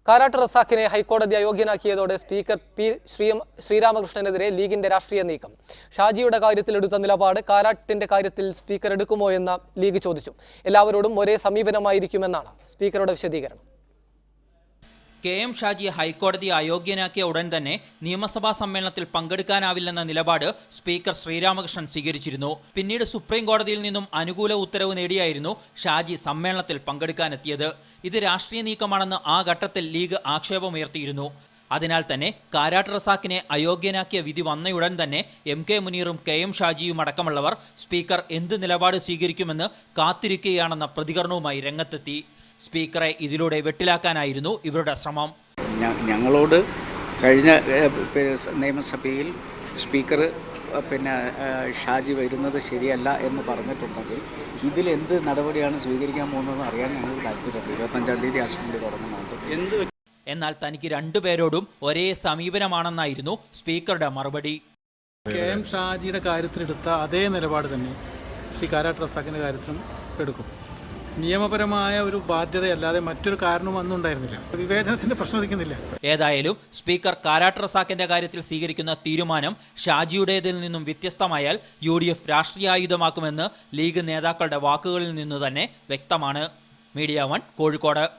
കാരാട്ട് റസാഖിനെ ഹൈക്കോടതി അയോഗ്യനാക്കിയതോടെ speaker P ശ്രീരാമകൃഷ്ണനെതിരെ ലീഗിന്റെ രാഷ്ട്രീയ നീക്കം. ഷാജിയുടെ കാര്യത്തിൽ എടുത്ത നിലപാട് കാരാട്ടിന്റെ കാര്യത്തിൽ സ്പീക്കർ എടുക്കുമോ എന്ന് ലീഗ് ചോദിച്ചു. എല്ലാവരോടും ഒരേ സമീപനമായിരിക്കുമെന്നാണ് സ്പീക്കറുടെ വിശദീകരണം. കെ.എം. ഷാജിയെ ഹൈക്കോടതി അയോഗ്യനാക്കിയ ഉടൻ തന്നെ നിയമസഭാ സമ്മേളനത്തിൽ പങ്കെടുക്കാനാവില്ലെന്ന നിലപാട് സ്പീക്കർ ശ്രീരാമകൃഷ്ണൻ സ്വീകരിച്ചിരുന്നു. പിന്നീട് സുപ്രീം കോടതിയിൽ നിന്നും അനുകൂല ഉത്തരവ് നേടിയായിരുന്നു ഷാജി സമ്മേളനത്തിൽ പങ്കെടുക്കാനെത്തിയത്. ഇത് രാഷ്ട്രീയ നീക്കമാണെന്ന് ആ ഘട്ടത്തിൽ ലീഗ് ആക്ഷേപമുയർത്തിയിരുന്നു. അതിനാൽ തന്നെ കാരാട്ട് റസാഖിനെ അയോഗ്യനാക്കിയ വിധി വന്നയുടൻ തന്നെ എം.കെ. മുനീറും കെ.എം. ഷാജിയും അടക്കമുള്ളവർ സ്പീക്കർ എന്ത് നിലപാട് സ്വീകരിക്കുമെന്ന് കാത്തിരിക്കുകയാണെന്ന പ്രതികരണവുമായി രംഗത്തെത്തി. സ്പീക്കറെ ഇതിലൂടെ വെട്ടിലാക്കാനായിരുന്നു ഇവരുടെ ശ്രമം. ഞങ്ങളോട് കഴിഞ്ഞ നിയമസഭയിൽ സ്പീക്കർ ഷാജി വരുന്നത് ശരിയല്ല എന്ന് പറഞ്ഞിട്ടുണ്ടെങ്കിൽ ഇതിലെന്ത് നടപടിയാണ് സ്വീകരിക്കാൻ പോകുന്നതെന്ന് അറിയാൻ ഞങ്ങൾക്ക് താല്പര്യമുണ്ട്. 25-ാം തീയതി അസംബ്ലി തുടങ്ങുന്നുണ്ട്. എന്നാൽ തനിക്ക് രണ്ടുപേരോടും ഒരേ സമീപനമാണെന്നായിരുന്നു സ്പീക്കറുടെ മറുപടി. കെ.എം. ഷാജിയുടെ കാര്യത്തിലെടുത്ത അതേ നിലപാട് തന്നെ ശ്രീ കാരാട്ട് റസാഖിൻ്റെ കാര്യത്തിലും എടുക്കും. നിയമപരമായ ഒരു ബാധ്യതയല്ലാതെ മറ്റൊരു കാരണവും അന്നും ഉണ്ടായിരുന്നില്ല. വിവേചനത്തിന്റെ പ്രശ്നം ഉദിക്കുന്നില്ല. ഏതായാലും സ്പീക്കർ കാരാട്ട് റസാഖിന്റെ കാര്യത്തിൽ സ്വീകരിക്കുന്ന തീരുമാനം ഷാജിയുടേതിൽ നിന്നും വ്യത്യസ്തമായാൽ UDF രാഷ്ട്രീയായുധമാക്കുമെന്ന് ലീഗ് നേതാക്കളുടെ വാക്കുകളിൽ നിന്നു തന്നെ വ്യക്തമാണ്. മീഡിയ 1 കോഴിക്കോട്.